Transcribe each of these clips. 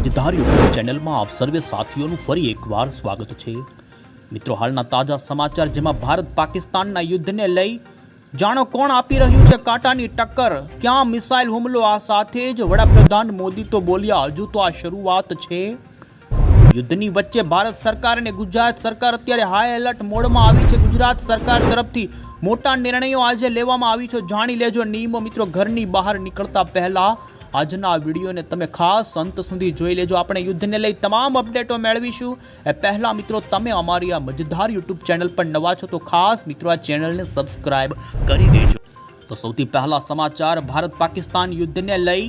મજેદાર યુટ્યુબ ચેનલમાં આપ સર્વે સાથીઓનું ફરી એકવાર સ્વાગત છે। મિત્રો, હાલના તાજા સમાચાર જેમાં ભારત પાકિસ્તાનના યુદ્ધને લઈ જાણો કોણ આપી રહ્યું છે કાંટાની ટક્કર, ક્યાં મિસાઇલ હુમલો, આ સાથે જ વડાપ્રધાન મોદી તો બોલ્યા હજુ તો આ શરૂઆત છે। યુદ્ધની વચ્ચે ભારત સરકાર અને ગુજરાત સરકાર અત્યારે હાઈ એલર્ટ મોડમાં આવી છે। ગુજરાત સરકાર તરફથી મોટા નિર્ણયો આજે લેવામાં આવી છે, જાણી લેજો નિયમો। મિત્રો, ઘરની બહાર નીકળતા પહેલા આજના આ વિડીયોને તમે ખાસ અંત સુધી જોઈ લેજો। આપણે યુદ્ધને લઈ તમામ અપડેટો મેળવીશું। એ પહેલા મિત્રો, તમે અમારી આ મજેદાર યુટ્યુબ ચેનલ પર નવા છો તો ખાસ મિત્રો આ ચેનલને સબસ્ક્રાઇબ કરી દેજો। તો સૌથી પહેલા સમાચાર, ભારત પાકિસ્તાન યુદ્ધને લઈ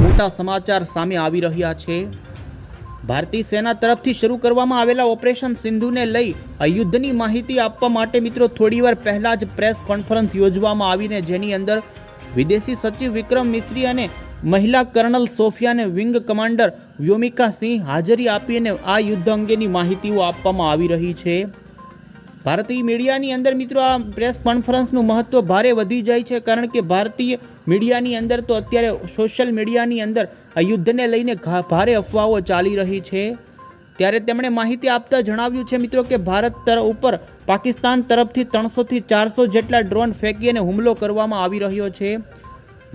મોટા સમાચાર સામે આવી રહ્યા છે। ભારતીય સેના તરફથી શરૂ કરવામાં આવેલા ઓપરેશન સિંધુને લઈ આ યુદ્ધની માહિતી આપવા માટે મિત્રો થોડીવાર પહેલા જ પ્રેસ કોન્ફરન્સ યોજવામાં આવીને જેની અંદર વિદેશી સચિવ વિક્રમ મિશ્રી અને મહિલા કર્નલ સોફિયાને વિંગ કમાન્ડર વ્યોમિકા સિંહ હાજરી આપીને આ યુદ્ધ અંગેની માહિતીઓ આપવામાં આવી રહી છે। ભારતીય મીડિયાની અંદર મિત્રો આ પ્રેસ કોન્ફરન્સનું મહત્વ ભારે વધી જાય છે, કારણ કે ભારતીય મીડિયાની અંદર તો અત્યારે સોશિયલ મીડિયાની અંદર આ યુદ્ધને લઈને ભારે અફવાઓ ચાલી રહી છે। ત્યારે તેમણે માહિતી આપતા જણાવ્યું છે મિત્રો કે ભારત ઉપર પાકિસ્તાન તરફથી 300 થી 400 જેટલા ડ્રોન ફેંકીને હુમલો કરવામાં આવી રહ્યો છે।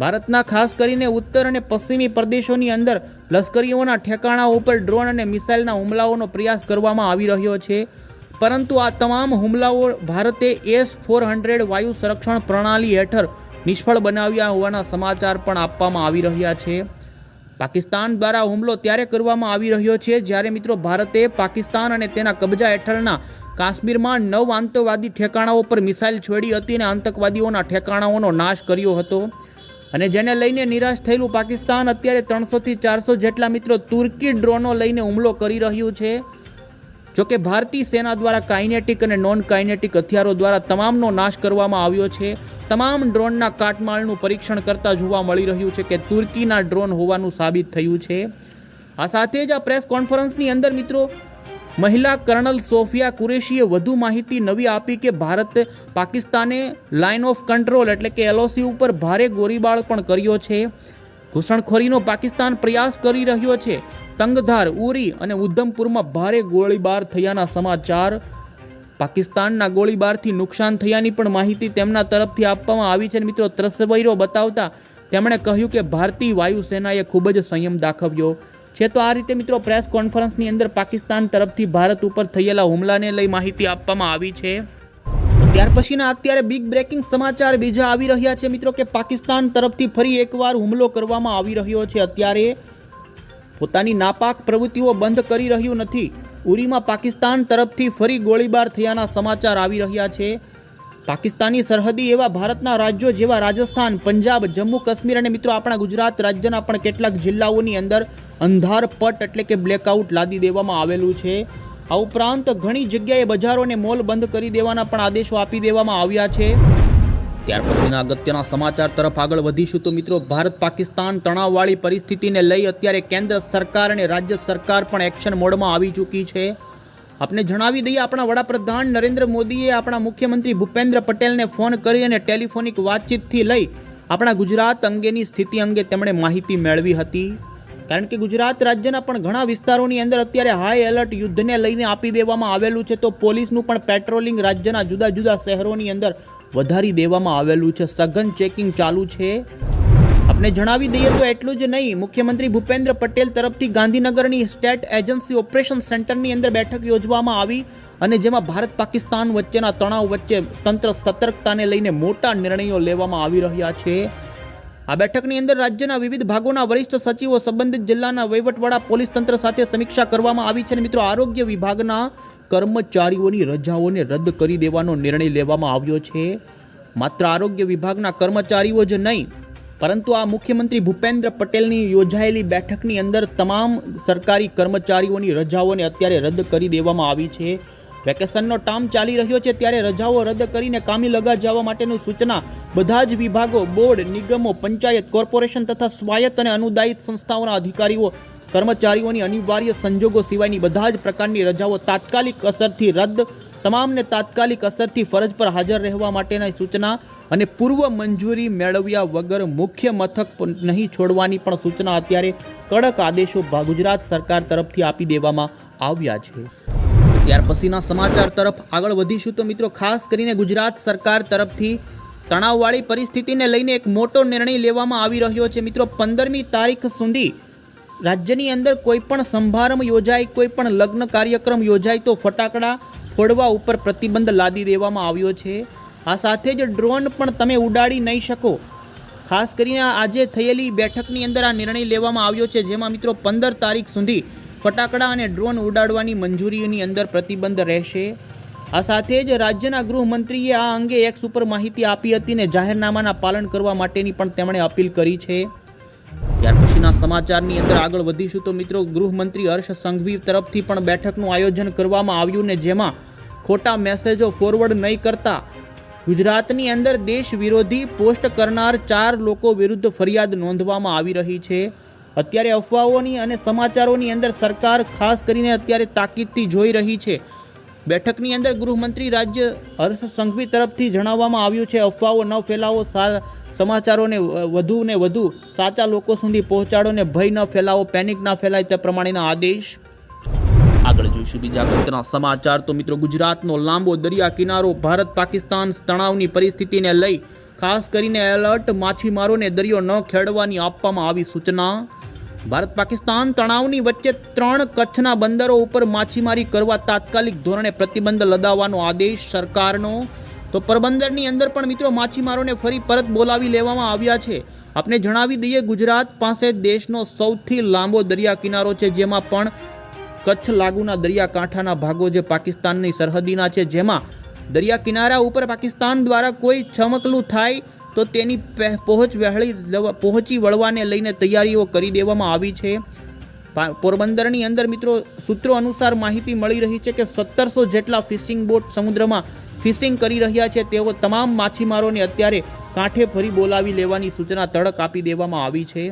ભારતના ખાસ કરીને ઉત્તર અને પશ્ચિમી પ્રદેશોની અંદર લશ્કરીઓના ઠેકાણાઓ ઉપર ડ્રોન અને મિસાઇલના હુમલાઓનો પ્રયાસ કરવામાં આવી રહ્યો છે, પરંતુ આ તમામ હુમલાઓ ભારતે S-400 વાયુ સંરક્ષણ પ્રણાલી હેઠળ નિષ્ફળ બનાવ્યા હોવાના સમાચાર પણ આપવામાં આવી રહ્યા છે। પાકિસ્તાન દ્વારા હુમલો ત્યારે કરવામાં આવી રહ્યો છે જ્યારે મિત્રો ભારતે પાકિસ્તાન અને તેના કબજા હેઠળના કાશ્મીરમાં 9 આતંકવાદી ઠેકાણાઓ પર મિસાઇલ છોડી હતી અને આતંકવાદીઓના ઠેકાણાઓનો નાશ કર્યો હતો, અને જેને લઈને નિરાશ થયેલું પાકિસ્તાન અત્યારે 300 થી 400 જેટલા મિત્રો તુર્કી ડ્રોનો લઈને હુમલો કરી રહ્યું છે। જોકે ભારતીય સેના દ્વારા કાઇનેટિક અને નોન કાઇનેટિક હથિયારો દ્વારા તમામનો નાશ કરવામાં આવ્યો છે। તમામ ડ્રોનના કાટમાળનું પરીક્ષણ કરતા જોવા મળી રહ્યું છે કે તુર્કીના ડ્રોન હોવાનું સાબિત થયું છે। આ સાથે જ આ પ્રેસ કોન્ફરન્સની અંદર મિત્રો મહિલા કર્નલ સોફિયા કુરેશીએ વધુ માહિતી નવી આપી કે ભારત પાકિસ્તાને લાઇન ઓફ કંટ્રોલ એટલે કે LOC ઉપર ભારે ગોળીબાર પણ કર્યો છે। ઘૂસણખોરીનો પાકિસ્તાન પ્રયાસ કરી રહ્યો છે। તંગધાર, ઉરી અને ઉધમપુરમાં ભારે ગોળીબાર થયાના સમાચાર, પાકિસ્તાનના ગોળીબારથી નુકસાન થયાની પણ માહિતી તેમના તરફથી આપવામાં આવી છે। મિત્રો, તસવીરો બતાવતા તેમણે કહ્યું કે ભારતીય વાયુસેનાએ ખૂબ જ સંયમ દાખવ્યો છે। તો આ રીતે મિત્રો પ્રેસ કોન્ફરન્સની અંદર પાકિસ્તાન તરફથી ભારત ઉપર થયેલા હુમલાને લઈ માહિતી આપવામાં આવી છે। ત્યાર પછીના અત્યારે બિગ બ્રેકિંગ સમાચાર બીજા આવી રહ્યા છે મિત્રો કે પાકિસ્તાન તરફથી ફરી એકવાર હુમલો કરવામાં આવી રહ્યો છે। અત્યારે પોતાની નાપાક પ્રવૃત્તિઓ બંધ કરી રહ્યું નથી। ઉરીમાં પાકિસ્તાન તરફથી ફરી ગોળીબાર થયાના સમાચાર આવી રહ્યા છે। પાકિસ્તાની સરહદી એવા ભારતના રાજ્યો જેવા રાજસ્થાન, પંજાબ, જમ્મુ કાશ્મીર અને મિત્રો આપણા ગુજરાત રાજ્યના પણ કેટલાક જિલ્લાઓની અંદર અંધારપટ એટલે કે બ્લેકઆઉટ લાદી દેવામાં આવેલું છે। આ ઉપરાંત ઘણી જગ્યાએ બજારો અને મોલ બંધ કરી દેવાના પણ આદેશો આપી દેવામાં આવ્યા છે। ત્યાર પછીના અગત્યના સમાચાર તરફ આગળ વધીશું તો મિત્રો ભારત પાકિસ્તાન તણાવવાળી પરિસ્થિતિને લઈ અત્યારે કેન્દ્ર સરકાર અને રાજ્ય સરકાર પણ એક્શન મોડમાં આવી ચૂકી છે। આપણે જણાવી દઈએ, આપણા વડાપ્રધાન નરેન્દ્ર મોદીએ આપણા મુખ્યમંત્રી ભૂપેન્દ્ર પટેલને ફોન કરી અને ટેલિફોનિક વાતચીતથી લઈ આપણા ગુજરાત અંગેની સ્થિતિ અંગે તેમણે માહિતી મેળવી હતી, કારણ કે ગુજરાત રાજ્યના પણ ઘણા વિસ્તારોની અંદર અત્યારે હાઈ એલર્ટ યુદ્ધને લઈને આપી દેવામાં આવેલું છે। તો પોલીસનું પણ પેટ્રોલિંગ રાજ્યના જુદા જુદા શહેરોની અંદર વધારી દેવામાં આવેલું છે, સઘન ચેકિંગ ચાલુ છે। આપણે જણાવી દઈએ તો એટલું જ નહીં, મુખ્યમંત્રી ભૂપેન્દ્ર પટેલ તરફથી ગાંધીનગરની સ્ટેટ એજન્સી ઓપરેશન સેન્ટરની અંદર બેઠક યોજવામાં આવી અને જેમાં ભારત પાકિસ્તાન વચ્ચેના તણાવ વચ્ચે તંત્ર સતર્કતાને લઈને મોટા નિર્ણયો લેવામાં આવી રહ્યા છે। આ બેઠકની અંદર રાજ્યના વિવિધ ભાગોના વરિષ્ઠ સચિવો, સંબંધિત જિલ્લાના વહીવટવાળા, પોલીસ તંત્ર સાથે સમીક્ષા કરવામાં આવી છે। અને મિત્રો આરોગ્ય વિભાગના કર્મચારીઓની રજાઓને રદ કરી દેવાનો નિર્ણય લેવામાં આવ્યો છે। માત્ર આરોગ્ય વિભાગના કર્મચારીઓ જ નહીં, પરંતુ આ મુખ્યમંત્રી ભૂપેન્દ્ર પટેલની યોજાયેલી બેઠકની અંદર તમામ સરકારી કર્મચારીઓની રજાઓને અત્યારે રદ કરી દેવામાં આવી છે। વેકેશનનો ટાઈમ ચાલી રહ્યો છે ત્યારે રજાઓ રદ કરીને કામે લગાવવા માટેની સૂચના બધા જ વિભાગો, બોર્ડ, નિગમો, પંચાયત, કોર્પોરેશન તથા સ્વાયત્ત અને અનુદાયિત સંસ્થાઓના અધિકારીઓ, કર્મચારીઓની અનિવાર્ય સંજોગો સિવાયની બધા જ પ્રકારની રજાઓ તાત્કાલિક અસરથી રદ તમામને તાત્કાલિક અસરથી ફરજ પર હાજર રહેવા માટેની સૂચના અને પૂર્વ મંજૂરી મેળવ્યા વગર મુખ્ય મથક નહીં છોડવાની પણ સૂચના અત્યારે કડક આદેશો ગુજરાત સરકાર તરફથી આપી દેવામાં આવ્યા છે। ત્યાર પછીના સમાચાર તરફ આગળ વધીશું તો મિત્રો ખાસ કરીને ગુજરાત સરકાર તરફથી તણાવવાળી પરિસ્થિતિને લઈને એક મોટો નિર્ણય લેવામાં આવી રહ્યો છે। મિત્રો 15મી તારીખ સુધી રાજ્યની અંદર કોઈ પણ સમારંભ યોજાય, કોઈ પણ લગ્ન કાર્યક્રમ યોજાય તો ફટાકડા ફોડવા ઉપર પ્રતિબંધ લાદી દેવામાં આવ્યો છે। આ સાથે જ ડ્રોન પણ તમે ઉડાડી નહીં શકો। ખાસ કરીને આજે થયેલી બેઠકની અંદર આ નિર્ણય લેવામાં આવ્યો છે, જેમાં મિત્રો 15 તારીખ સુધી ફટાકડા અને ડ્રોન ઉડાડવાની મંજૂરીની અંદર પ્રતિબંધ રહેશે। આ સાથે જ રાજ્યના ગૃહમંત્રીએ આ અંગે એક્સ ઉપર માહિતી આપી હતી અને જાહેરનામાના પાલન કરવા માટેની પણ તેમણે અપીલ કરી છે। ત્યાર પછીના સમાચારની અંદર આગળ વધીશું તો મિત્રો ગૃહમંત્રી હર્ષ સંઘવી તરફથી પણ બેઠકનું આયોજન કરવામાં આવ્યું ને જેમાં ખોટા મેસેજો ફોરવર્ડ નહીં કરતા ગુજરાતની અંદર દેશ વિરોધી પોસ્ટ કરનાર 4 લોકો વિરુદ્ધ ફરિયાદ નોંધવામાં આવી રહી છે। અત્યારે અફવાઓની અને સમાચારોની અંદર સરકાર ખાસ કરીને અત્યારે તાકીદથી જોઈ રહી છે। બેઠકની અંદર ગૃહમંત્રી રાજ્ય હર્ષ સંઘવી તરફથી જણાવવામાં આવ્યું છે, અફવાઓ ન ફેલાવો, સમાચારોને વધુ સાચા લોકો સુધી પહોંચાડો ને ભય ન ફેલાવો, પેનિક ના ફેલાય તે પ્રમાણેના આદેશ। આગળ જોઈશું બીજા અગત્યના સમાચાર તો મિત્રો ગુજરાતનો લાંબો દરિયા કિનારો ભારત પાકિસ્તાન તણાવની પરિસ્થિતિને લઈ ખાસ કરીને એલર્ટ, માછીમારોને દરિયો ન ખેડવાની આપવામાં આવી સૂચના। ભારત પાકિસ્તાન તણાવની વચ્ચે 3 કચ્છના બંદરો ઉપર માછીમારી કરવા તાત્કાલિક ધોરણે પ્રતિબંધ લગાવવાનો આદેશ સરકારનો। તો પોરબંદરની અંદર પણ મિત્રો માછીમારોને ફરી પરત બોલાવી લેવામાં આવ્યા છે। આપને જણાવી દઈએ, ગુજરાત પાસે દેશનો સૌથી લાંબો દરિયા કિનારો છે, જેમાં પણ કચ્છ લાગુના દરિયાકાંઠાના ભાગો જે પાકિસ્તાનની સરહદીના છે, જેમાં દરિયા કિનારા ઉપર પાકિસ્તાન દ્વારા કોઈ ચમકલું થાય તો તેની પહોંચી વળવાને લઈને તૈયારીઓ કરી દેવામાં આવી છે। પોરબંદરની અંદર મિત્રો સૂત્રો અનુસાર માહિતી મળી રહી છે કે 1700 જેટલા ફિશિંગ બોટ સમુદ્રમાં ફિશિંગ કરી રહ્યા છે। તેઓ તમામ માછીમારોને અત્યારે કાંઠે ફરી બોલાવી લેવાની સૂચના તડક આપી દેવામાં આવી છે।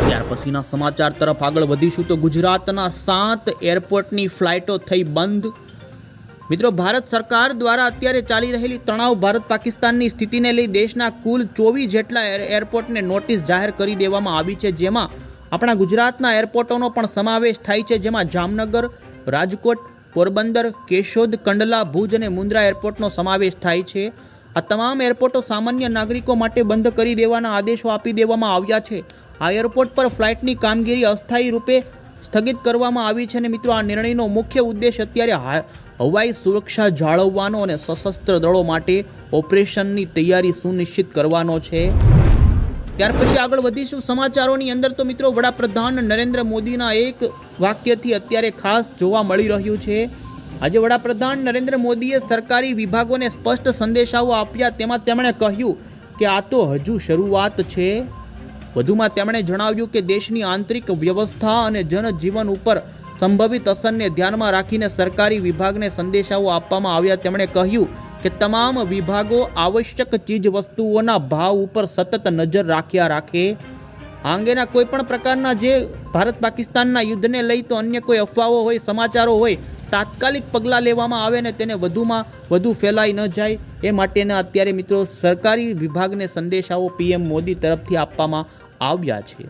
ત્યાર પછીના સમાચાર તરફ આગળ વધીશું તો ગુજરાતના 7 એરપોર્ટની ફ્લાઇટો થઈ બંધ। મિત્રો ભારત સરકાર દ્વારા અત્યારે ચાલી રહેલી તણાવ ભારત પાકિસ્તાનની સ્થિતિને લઈ દેશના કુલ 24 જેટલા એરપોર્ટને નોટિસ જાહેર કરી દેવામાં આવી છે, જેમાં આપણા ગુજરાતના એરપોર્ટોનો પણ સમાવેશ થાય છે, જેમાં જામનગર, રાજકોટ, પોરબંદર, કેશોદ, કંડલા, ભુજ અને મુન્દ્રા એરપોર્ટનો સમાવેશ થાય છે। આ તમામ એરપોર્ટો સામાન્ય નાગરિકો માટે બંધ કરી દેવાના આદેશો આપી દેવામાં આવ્યા છે। આ એરપોર્ટ પર ફ્લાઇટની કામગીરી અસ્થાયી રૂપે સ્થગિત કરવામાં આવી છે અને મિત્રો આ નિર્ણયનો મુખ્ય ઉદ્દેશ અત્યારે હવાઈ સુરક્ષા જાળવવાનો અને સશસ્ત્ર દળો માટે ઓપરેશનની તૈયારી સુનિશ્ચિત કરવાનો છે। ત્યાર પછી આગળ વધીશું સમાચારોની અંદર તો મિત્રો વડાપ્રધાન નરેન્દ્ર મોદીના એક વાક્યથી અત્યારે ખાસ જોવા મળી રહ્યું છે। આજે વડાપ્રધાન નરેન્દ્ર મોદીએ સરકારી વિભાગોને સ્પષ્ટ સંદેશાઓ આપ્યા, તેમાં તેમણે કહ્યું કે આ તો હજુ શરૂઆત છે। વધુમાં તેમણે જણાવ્યું કે દેશની આંતરિક વ્યવસ્થા અને જનજીવન ઉપર સંભવિત અસરને ધ્યાનમાં રાખીને સરકારી વિભાગને સંદેશાઓ આપવામાં આવ્યા। તેમણે કહ્યું કે તમામ વિભાગો આવશ્યક ચીજ વસ્તુઓના ભાવ ઉપર સતત નજર રાખ્યા રાખે। આ અંગેના કોઈ પણ પ્રકારના જે ભારત પાકિસ્તાનના યુદ્ધને લઈ તો અન્ય કોઈ અફવાઓ હોય, સમાચારો હોય, તાત્કાલિક પગલાં લેવામાં આવે ને તેને વધુ ફેલાઈ ન જાય એ માટેના અત્યારે મિત્રો સરકારી વિભાગને સંદેશાઓ પીએમ મોદી તરફથી આપવામાં આવ્યા છે।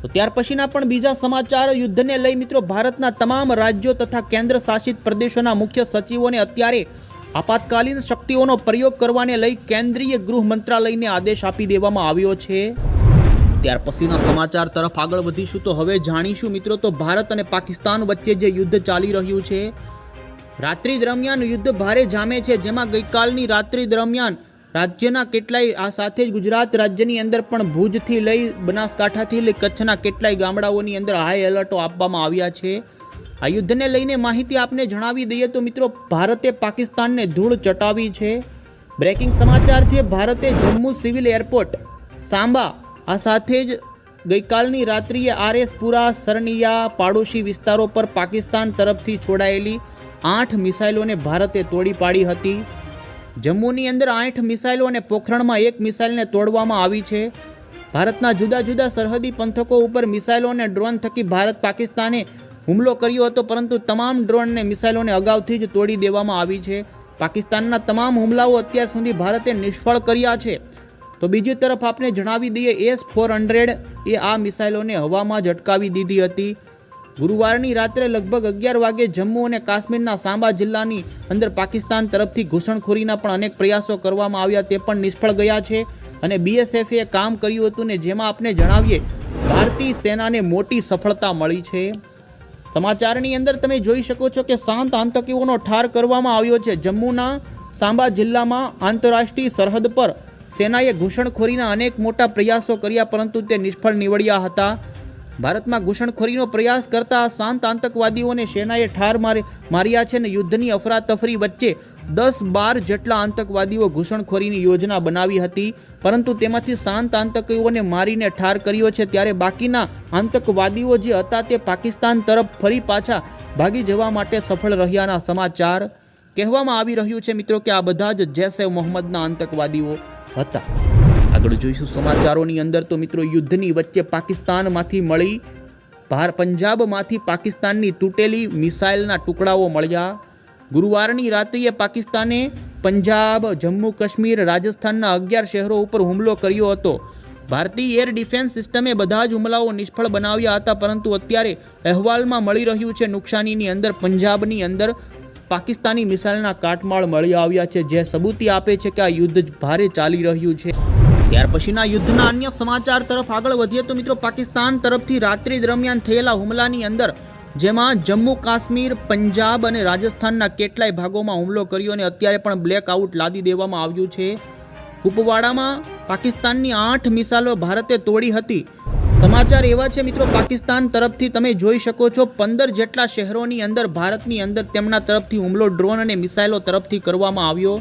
તો ત્યાર પછીના પણ બીજા સમાચાર યુદ્ધને લઈ મિત્રો ભારતના તમામ રાજ્યો તથા કેન્દ્ર શાસિત પ્રદેશોના મુખ્ય સચિવોને અત્યારે આપાતકાલીન શક્તિઓનો પ્રયોગ કરવાને લઈ કેન્દ્રીય ગૃહ મંત્રાલયને આદેશ આપી દેવામાં આવ્યો છે। ત્યાર પછીના સમાચાર તરફ આગળ વધીશું તો હવે જાણીશું મિત્રો તો ભારત અને પાકિસ્તાન વચ્ચે જે યુદ્ધ ચાલી રહ્યું છે, રાત્રિ દરમિયાન યુદ્ધ ભારે જામે છે, જેમાં ગઈકાલની રાત્રિ દરમિયાન રાજ્યના કેટલાય આ સાથે જ ગુજરાત રાજ્યની અંદર પણ ભુજથી લઈ બનાસકાંઠાથી લઈ કચ્છના કેટલાય ગામડાઓની અંદર હાઈ એલર્ટો આપવામાં આવ્યા છે। આ યુદ્ધને લઈને માહિતી આપને જણાવી દઈએ તો મિત્રો ભારતે પાકિસ્તાનને ધૂળ ચટાવી છે। બ્રેકિંગ સમાચાર છે, ભારતે જમ્મુ સિવિલ એરપોર્ટ, સાંબા આ સાથે જ ગઈકાલની રાત્રિએ આરએસપુરા, સરનિયા પાડોશી વિસ્તારો પર પાકિસ્તાન તરફથી છોડાયેલી 8 મિસાઇલોને ભારતે તોડી પાડી હતી। જમ્મુની અંદર 8 મિસાઇલો અને પોખરણમાં 1 મિસાઇલને તોડવામાં આવી છે। ભારતના જુદા જુદા સરહદી પંથકો ઉપર મિસાઇલો અને ડ્રોન થકી ભારત પાકિસ્તાને હુમલો કર્યો હતો, પરંતુ તમામ ડ્રોન અને મિસાઇલોને અગાઉથી જ તોડી દેવામાં આવી છે. પાકિસ્તાનના તમામ હુમલાઓ અત્યાર સુધી ભારતે નિષ્ફળ કર્યા છે. તો બીજી તરફ આપણે જણાવી દઈએ, S-400 એ આ મિસાઇલોને હવામાં જ અટકાવી દીધી હતી. ગુરુવારની રાત્રે લગભગ 11 વાગે જમ્મુ અને કાશ્મીરના સાંબા જિલ્લાની અંદર પાકિસ્તાન તરફથી ઘૂસણખોરીના પણ અનેક પ્રયાસો કરવામાં આવ્યા, તે પણ નિષ્ફળ ગયા છે. અને BSFએ કામ કર્યું હતું ને જેમાં આપણે જણાવીએ ભારતીય સેનાને મોટી સફળતા મળી છે. સમાચારની અંદર તમે જોઈ શકો છો કે 7 આતંકીઓનો ઠાર કરવામાં આવ્યો છે. જમ્મુના સાંબા જિલ્લામાં આંતરરાષ્ટ્રીય સરહદ પર સેનાએ ઘૂસણખોરીના અનેક મોટા પ્રયાસો કર્યા, પરંતુ તે નિષ્ફળ નીવડ્યા હતા. ભારતમાં ઘૂસણખોરીનો પ્રયાસ કરતા 7 આતંકવાદીઓને સેનાએ ઠાર માર્યા છે અને યુદ્ધની અફરાતફરી વચ્ચે 10-12 જેટલા આતંકવાદીઓ ઘૂસણખોરીની યોજના બનાવી હતી, પરંતુ તેમાંથી 7 આતંકીઓને મારીને ઠાર કર્યો છે. ત્યારે બાકીના આતંકવાદીઓ જે હતા તે પાકિસ્તાન તરફ ફરી પાછા ભાગી જવા માટે સફળ રહ્યાના સમાચાર કહેવામાં આવી રહ્યું છે મિત્રો કે આ બધા જ જૈશ-એ-મોહમ્મદના આતંકવાદીઓ હતા. આગળ જોઈશું સમાચારોની અંદર. તો મિત્રો, યુદ્ધની વચ્ચે પાકિસ્તાનમાંથી મળી પંજાબમાંથી પાકિસ્તાનની તૂટેલી મિસાઇલના ટુકડાઓ મળ્યા. ગુરુવારની રાત્રિએ પાકિસ્તાને પંજાબ, જમ્મુ કાશ્મીર, રાજસ્થાનના 11 શહેરો ઉપર હુમલો કર્યો હતો. ભારતીય એર ડિફેન્સ સિસ્ટમે બધા જ હુમલાઓ નિષ્ફળ બનાવ્યા હતા, પરંતુ અત્યારે અહેવાલમાં મળી રહ્યું છે નુકસાનીની અંદર પંજાબની અંદર પાકિસ્તાની મિસાઇલના કાટમાળ મળી આવ્યા છે, જે સબૂતી આપે છે કે આ યુદ્ધ ભારે ચાલી રહ્યું છે. ત્યાર પછીના યુદ્ધના અન્ય સમાચાર તરફ આગળ વધીએ તો મિત્રો, પાકિસ્તાન તરફથી રાત્રિ દરમિયાન થયેલા હુમલાની અંદર જેમાં જમ્મુ કાશ્મીર, પંજાબ અને રાજસ્થાનના કેટલાય ભાગોમાં હુમલો કર્યો અને અત્યારે પણ બ્લેકઆઉટ લાદી દેવામાં આવ્યું છે. કુપવાડામાં પાકિસ્તાનની 8 મિસાઇલો ભારતે તોડી હતી. સમાચાર એવા છે મિત્રો, પાકિસ્તાન તરફથી તમે જોઈ શકો છો 15 જેટલા શહેરોની અંદર ભારતની અંદર તેમના તરફથી હુમલો ડ્રોન અને મિસાઇલો તરફથી કરવામાં આવ્યો.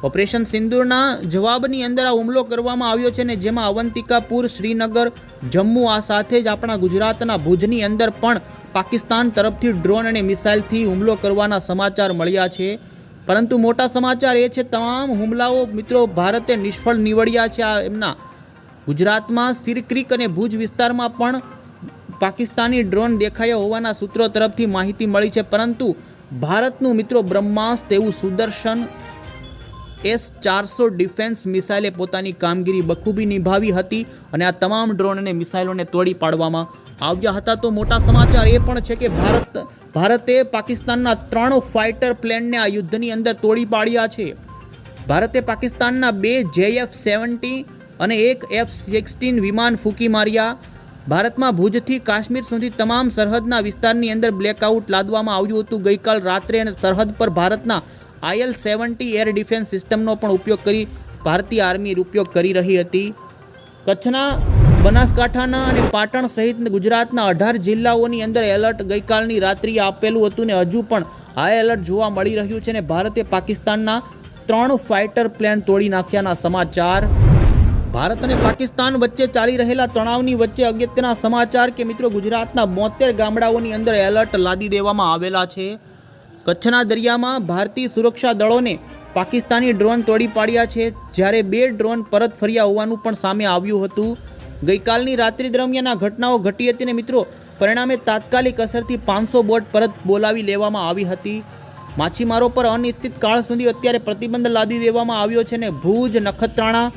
ઓપરેશન સિંદૂરના જવાબની અંદર આ હુમલો કરવામાં આવ્યો છે ને જેમાં અવંતિકાપુર, શ્રીનગર, જમ્મુ આ સાથે જ આપણા ગુજરાતના ભુજની અંદર પણ પાકિસ્તાન તરફથી ડ્રોન અને મિસાઇલથી હુમલો કરવાના સમાચાર મળ્યા છે. પરંતુ મોટા સમાચાર એ છે તમામ હુમલાઓ મિત્રો ભારતે નિષ્ફળ નીવડ્યા છે. આ એમના ગુજરાતમાં સિરક્રીક અને ભુજ વિસ્તારમાં પણ પાકિસ્તાની ડ્રોન દેખાયા હોવાના સૂત્રો તરફથી માહિતી મળી છે, પરંતુ ભારતનું મિત્રો બ્રહ્માસ્ત્ર એવું સુદર્શન S-400 ડિફેન્સ મિસાઇલે પોતાની કામગીરી બખૂબી નિભાવી હતી અને આ તમામ ડ્રોન અને મિસાઇલોને તોડી પાડવામાં આવ્યા હતા. તો મોટા સમાચાર એ પણ છે કે ભારતે પાકિસ્તાનના 3 ફાઇટર પ્લેનને આ યુદ્ધની અંદર તોડી પાડ્યા છે. ભારતે પાકિસ્તાનના 2 JF-70 અને 1 F-16 વિમાન ફૂંકી માર્યા. ભારતમાં ભુજથી કાશ્મીર સુધી તમામ સરહદના વિસ્તારની અંદર બ્લેકઆઉટ લાદવામાં આવ્યું હતું. ગઈકાલ રાત્રે અને સરહદ પર ભારતના IL-70 એર ડિફેન્સ સિસ્ટમનો પણ ઉપયોગ કરી ભારતીય આર્મી ઉપયોગ કરી રહી હતી. કચ્છના, બનાસકાંઠાના અને પાટણ સહિત ગુજરાતના 18 જિલ્લાઓની અંદર એલર્ટ ગઈકાલની રાત્રિએ આપેલું હતું ને હજુ પણ હાઈ એલર્ટ જોવા મળી રહ્યું છે. ને ભારતે પાકિસ્તાનના 3 ફાઇટર પ્લેન તોડી નાખ્યાના સમાચાર. ભારત અને પાકિસ્તાન વચ્ચે ચાલી રહેલા તણાવની વચ્ચે અગત્યના સમાચાર કે મિત્રો ગુજરાતના 72 ગામડાઓની અંદર એલર્ટ લાદી દેવામાં આવેલા છે. કચ્છના દરિયામાં ભારતીય સુરક્ષા દળોને પાકિસ્તાની ડ્રોન તોડી પાડ્યા છે, જ્યારે 2 ડ્રોન પરત ફર્યા હોવાનું પણ સામે આવ્યું હતું. ગઈકાલની રાત્રિ દરમિયાન આ ઘટનાઓ ઘટી હતી ને મિત્રો પરિણામે તાત્કાલિક અસરથી 500 બોટ પરત બોલાવી લેવામાં આવી હતી. માછીમારો પર અનિશ્ચિત કાળ સુધી અત્યારે પ્રતિબંધ લાદી દેવામાં આવ્યો છે ને ભુજ, નખત્રાણા,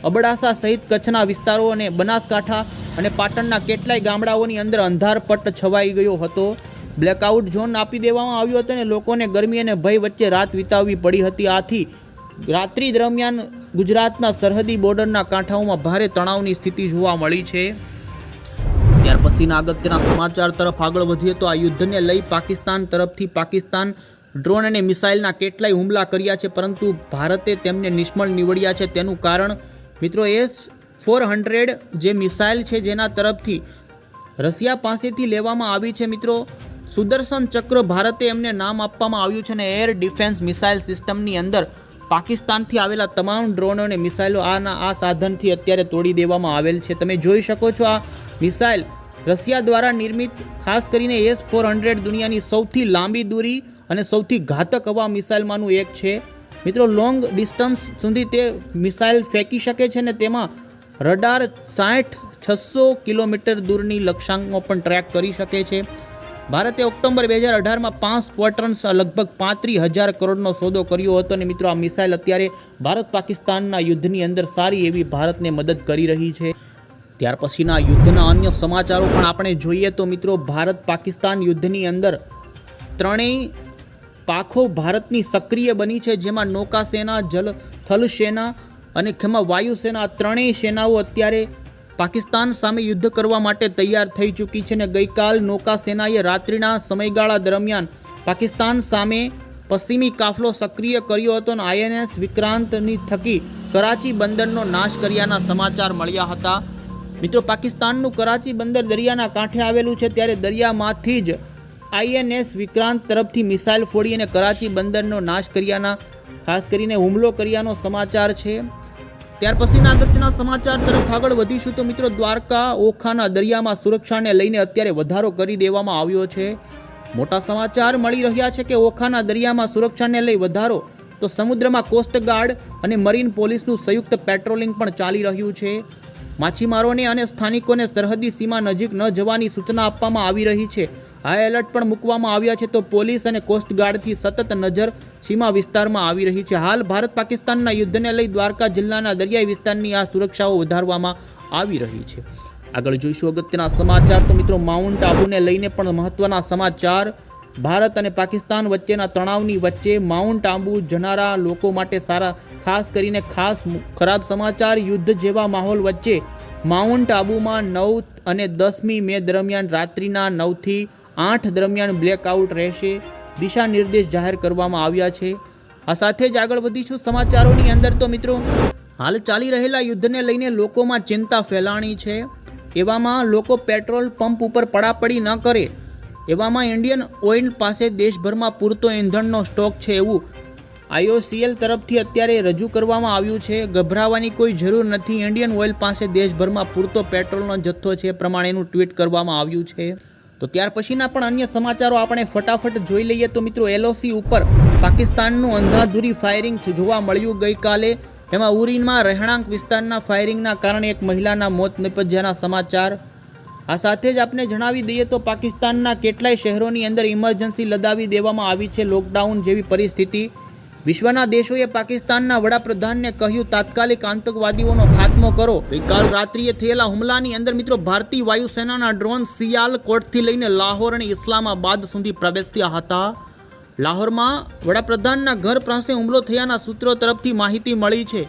અબડાસા સહિત કચ્છના વિસ્તારો અને બનાસકાંઠા અને પાટણના કેટલાય ગામડાઓની અંદર અંધારપટ છવાઈ ગયો હતો. બ્લેકઆઉટ ઝોન આપી દેવામાં આવ્યો હતો અને લોકોને ગરમી અને ભય વચ્ચે રાત વિતાવવી પડી હતી. આથી રાત્રિ દરમિયાન ગુજરાતના સરહદી બોર્ડરના કાંઠાઓમાં ભારે તણાવની સ્થિતિ જોવા મળી છે. ત્યાર પછીના અગત્યના સમાચાર તરફ આગળ વધીએ તો આ યુદ્ધને લઈ પાકિસ્તાન તરફથી પાકિસ્તાન ડ્રોન અને મિસાઇલના કેટલાય હુમલા કર્યા છે, પરંતુ ભારતે તેમને નિષ્ફળ નીવડ્યા છે. તેનું કારણ મિત્રો S-400 જે મિસાઇલ છે જેના તરફથી રશિયા પાસેથી લેવામાં આવી છે મિત્રો સુદર્શન ચક્ર ભારતે એમને નામ આપવામાં આવ્યું છે અને એર ડિફેન્સ મિસાઇલ સિસ્ટમની અંદર પાકિસ્તાનથી આવેલા તમામ ડ્રોન અને મિસાઇલો આ સાધનથી અત્યારે તોડી દેવામાં આવેલ છે. તમે જોઈ શકો છો આ મિસાઇલ રશિયા દ્વારા નિર્મિત ખાસ કરીને S-400 દુનિયાની સૌથી લાંબી દૂરી અને સૌથી ઘાતક હવા મિસાઇલમાંનું એક છે મિત્રો. લોંગ ડિસ્ટન્સ સુધી તે મિસાઇલ ફેંકી શકે છે ને તેમાં રડાર 60-600 કિલોમીટર દૂરની લક્ષ્યાંકનો પણ ટ્રેક કરી શકે છે. ભારતે ઓક્ટોબર 2018માં 5 ક્વાર્ટર્સ લગભગ 35,000 કરોડનો સોદો કર્યો હતો અને મિત્રો આ મિસાઇલ અત્યારે ભારત પાકિસ્તાનના યુદ્ધની અંદર સારી એવી ભારતને મદદ કરી રહી છે. ત્યાર પછીના યુદ્ધના અન્ય સમાચારો પણ આપણે જોઈએ તો મિત્રો ભારત પાકિસ્તાન યુદ્ધની અંદર ત્રણેય પાખો ભારતની સક્રિય બની છે, જેમાં નૌકાસેના, જલ થલ સેના અને વાયુસેના ત્રણેય સેનાઓ અત્યારે પાકિસ્તાન સામે યુદ્ધ કરવા માટે તૈયાર થઈ ચૂકી છે. અને ગઈકાલ નૌકાસેનાએ રાત્રિના સમયગાળા દરમિયાન પાકિસ્તાન સામે પશ્ચિમી કાફલો સક્રિય કર્યો હતો અને INS વિક્રાંતની થકી કરાચી બંદરનો નાશ કર્યાના સમાચાર મળ્યા હતા. મિત્રો પાકિસ્તાનનું કરાચી બંદર દરિયાના કાંઠે આવેલું છે, ત્યારે દરિયામાંથી જ INS વિક્રાંત તરફથી મિસાઇલ ફોડી અને કરાચી બંદરનો નાશ કર્યાના ખાસ કરીને હુમલો કર્યાનો સમાચાર છે. ત્યાર પછીના અગત્યના સમાચાર તરફ આગળ વધીશું તો મિત્રો દ્વારકા ઓખાના દરિયામાં સુરક્ષાને લઈને અત્યારે વધારો કરી દેવામાં આવ્યો છે. મોટા સમાચાર મળી રહ્યા છે કે ઓખાના દરિયામાં સુરક્ષાને લઈ વધારો, તો સમુદ્રમાં કોસ્ટગાર્ડ અને મરીન પોલીસનું સંયુક્ત પેટ્રોલિંગ પણ ચાલી રહ્યું છે. માછીમારોને અને સ્થાનિકોને સરહદી સીમા નજીક ન જવાની સૂચના આપવામાં આવી રહી છે. હાઈ એલર્ટ પણ મૂકવામાં આવ્યા છે, તો પોલીસ અને કોસ્ટગાર્ડથી સતત નજર સીમા વિસ્તારમાં આવી રહી છે. હાલ ભારત પાકિસ્તાનના યુદ્ધને લઈ દ્વારકા જિલ્લાના દરિયાઈ વિસ્તારની આ સુરક્ષાઓ વધારવામાં આવી રહી છે. આગળ જોઈશું અગત્યના સમાચાર તો મિત્રો માઉન્ટ આબુને લઈને પણ મહત્વના સમાચાર. ભારત અને પાકિસ્તાન વચ્ચેના તણાવની વચ્ચે માઉન્ટ આબુ જનારા લોકો માટે ખાસ કરીને ખરાબ સમાચાર. યુદ્ધ જેવા માહોલ વચ્ચે માઉન્ટ આબુમાં 9 અને 10મી મે દરમિયાન રાત્રિના 9 થી 8 દરમિયાન બ્લેકઆઉટ રહેશે. દિશા નિર્દેશ જાહેર કરવામાં આવ્યા છે. આ સાથે જ આગળ વધીશું સમાચારોની અંદર તો મિત્રો હાલ ચાલી રહેલા યુદ્ધને લઈને લોકોમાં ચિંતા ફેલાણી છે. એવામાં લોકો પેટ્રોલ પંપ ઉપર પડાપડી ન કરે, એવામાં ઇન્ડિયન ઓઇલ પાસે દેશભરમાં પૂરતો ઇંધણનો સ્ટોક છે એવું IOCL તરફથી અત્યારે રજૂ કરવામાં આવ્યું છે. ગભરાવાની કોઈ જરૂર નથી, ઇન્ડિયન ઓઇલ પાસે દેશભરમાં પૂરતો પેટ્રોલનો જથ્થો છે, પ્રમાણેનું ટ્વીટ કરવામાં આવ્યું છે. તો ત્યાર પછીના પણ અન્ય સમાચારો આપણે ફટાફટ જોઈ લઈએ તો મિત્રો LOC ઉપર પાકિસ્તાનનું અંધાધૂરી ફાયરિંગ જોવા મળ્યું ગઈકાલે. એમાં ઉરીમાં રહેણાંક વિસ્તારના ફાયરિંગના કારણે એક મહિલાના મોત નિપજ્યાના સમાચાર. આ સાથે જ આપણે જણાવી દઈએ તો પાકિસ્તાનના કેટલાય શહેરોની અંદર ઇમરજન્સી લદાવી દેવામાં આવી છે, લોકડાઉન જેવી પરિસ્થિતિ. વિશ્વના દેશોએ પાકિસ્તાનના વડાપ્રધાનને કહ્યું તાત્કાલિક આતંકવાદીઓનો ખાત્મો કરો. ગઈકાલ રાત્રિએ થયેલા હુમલાની અંદર મિત્રો ભારતીય વાયુસેનાના ડ્રોન સિયાલકોટથી લઈને લાહોર અને ઇસ્લામાબાદ સુધી પ્રવેશ્યા હતા. લાહોરમાં વડાપ્રધાનના ઘર પાસે હુમલો થયાના સૂત્રો તરફથી માહિતી મળી છે.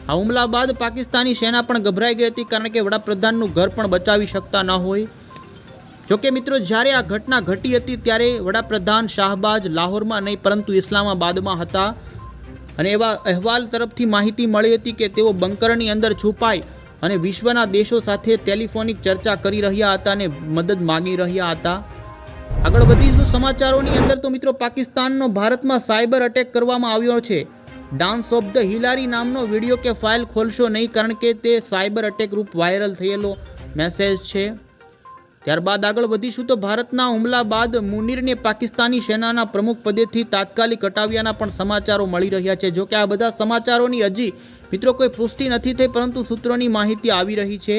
આ હુમલા બાદ પાકિસ્તાની સેના પણ ગભરાઈ ગઈ હતી, કારણ કે વડાપ્રધાનનું ઘર પણ બચાવી શકતા ન હોય. જોકે મિત્રો જ્યારે આ ઘટના ઘટી હતી ત્યારે વડાપ્રધાન શાહબાજ લાહોરમાં નહીં પરંતુ ઇસ્લામાબાદમાં હતા, અને એવા અહેવાલ તરફથી માહિતી મળી હતી કે તેઓ બંકરની અંદર છુપાઈ અને વિશ્વના દેશો સાથે ટેલિફોનિક ચર્ચા કરી રહ્યા હતા અને મદદ માગી રહ્યા હતા. આગળ વધીશું સમાચારોની અંદર તો મિત્રો પાકિસ્તાનનો ભારતમાં સાયબર અટેક કરવામાં આવ્યો છે. ડાન્સ ઓફ ધ હિલારી નામનો વિડીયો કે ફાઇલ ખોલશો નહીં, કારણ કે તે સાયબર અટેક રૂપ વાયરલ થયેલો મેસેજ છે. ત્યારબાદ આગળ વધીશું તો ભારતના હુમલા બાદ મુનીરને પાકિસ્તાની સેનાના પ્રમુખ પદેથી તાત્કાલિક હટાવ્યાના પણ સમાચારો મળી રહ્યા છે. જોકે આ બધા સમાચારોની હજી મિત્રો કોઈ પુષ્ટિ નથી થઈ, પરંતુ સૂત્રોની માહિતી આવી રહી છે.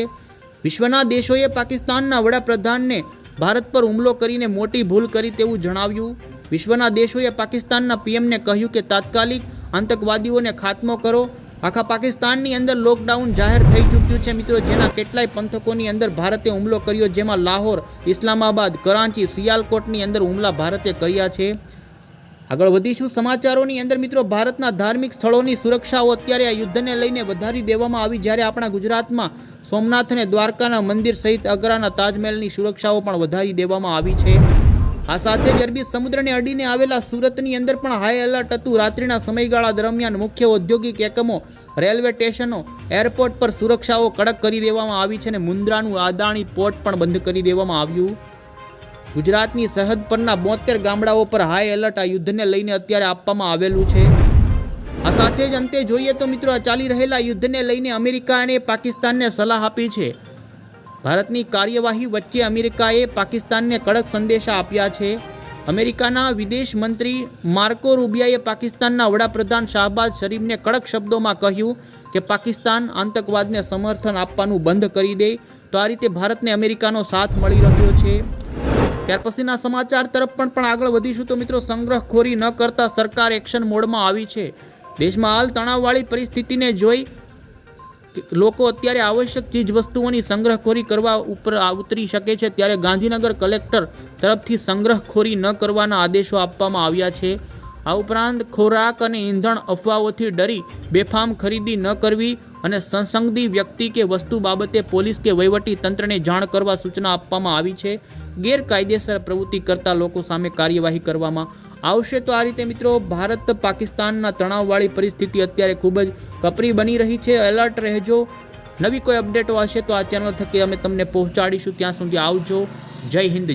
વિશ્વના દેશોએ પાકિસ્તાનના વડાપ્રધાનને ભારત પર હુમલો કરીને મોટી ભૂલ કરી તેવું જણાવ્યું. વિશ્વના દેશોએ પાકિસ્તાનના PMને કહ્યું કે તાત્કાલિક આતંકવાદીઓને ખાત્મો કરો. આખા પાકિસ્તાનની અંદર લોકડાઉન જાહેર થઈ ચૂક્યું છે મિત્રો, જેના કેટલાય પંથકોની અંદર ભારતે હુમલો કર્યો, જેમાં લાહોર, ઇસ્લામાબાદ, કરાંચી, સિયાલકોટની અંદર હુમલા ભારતે કર્યા છે. આગળ વધીશું સમાચારોની અંદર મિત્રો ભારતના ધાર્મિક સ્થળોની સુરક્ષાઓ અત્યારે આ યુદ્ધને લઈને વધારી દેવામાં આવી, જ્યારે આપણા ગુજરાતમાં સોમનાથ અને દ્વારકાના મંદિર સહિત આગ્રાના તાજમહેલની સુરક્ષાઓ પણ વધારી દેવામાં આવી છે. આ સાથે જ અરબી સમુદ્રને અડીને આવેલા સુરતની અંદર પણ હાઈ એલર્ટ હતું. રાત્રિના સમયગાળા દરમિયાન મુખ્ય ઔદ્યોગિક એકમો, રેલવે સ્ટેશનો, એરપોર્ટ પર સુરક્ષાઓ કડક કરી દેવામાં આવી છે અને મુન્દ્રાનું અદાણી પોર્ટ પણ બંધ કરી દેવામાં આવ્યું. ગુજરાતની સરહદ પરના 72 ગામડાઓ પર હાઈ એલર્ટ આ યુદ્ધને લઈને અત્યારે આપવામાં આવેલું છે. આ સાથે જ અંતે જોઈએ તો મિત્રો આ ચાલી રહેલા યુદ્ધને લઈને અમેરિકાએ પાકિસ્તાનને સલાહ આપી છે. ભારતની કાર્યવાહી વચ્ચે અમેરિકાએ પાકિસ્તાનને કડક સંદેશા આપ્યા છે. અમેરિકાના વિદેશ મંત્રી માર્કો રૂબિયાએ પાકિસ્તાનના વડાપ્રધાન શાહબાજ શરીફને કડક શબ્દોમાં કહ્યું કે પાકિસ્તાન આતંકવાદને સમર્થન આપવાનું બંધ કરી દે. તો આ રીતે ભારતને અમેરિકાનો સાથ મળી રહ્યો છે. ત્યાર પછીના સમાચાર તરફ પણ આગળ વધીશું તો મિત્રો, સંગ્રહખોરી ન કરતા સરકાર એક્શન મોડમાં આવી છે. દેશમાં હાલ તણાવવાળી પરિસ્થિતિને જોઈ લોકો અત્યારે આવશ્યક ચીજ વસ્તુઓની સંગ્રહખોરી કરવા ઉપર ઉતરી શકે છે. ત્યારે ગાંધીનગર કલેક્ટર તરફથી સંગ્રહખોરી ન કરવાના આદેશો આપવામાં આવ્યા છે. આ ઉપરાંત ખોરાક અને ઈંધણ અફવાઓથી ડરી બેફામ ખરીદી ન કરવી અને સંસંગી વ્યક્તિ કે વસ્તુ બાબતે પોલીસ કે વહીવટી તંત્રને જાણ કરવા સૂચના આપવામાં આવી છે. ગેરકાયદેસર પ્રવૃત્તિ કરતા લોકો સામે કાર્યવાહી કરવામાં આવશે. તો આ રીતે મિત્રો, ભારત પાકિસ્તાનના તણાવવાળી પરિસ્થિતિ અત્યારે ખૂબ જ કપરી બની રહી છે. એલર્ટ રહેજો. નવી કોઈ અપડેટો હશે તો આ ચેનલ થકી અમે તમને પહોંચાડીશું. ત્યાં સુધી આવજો. જય હિન્દ.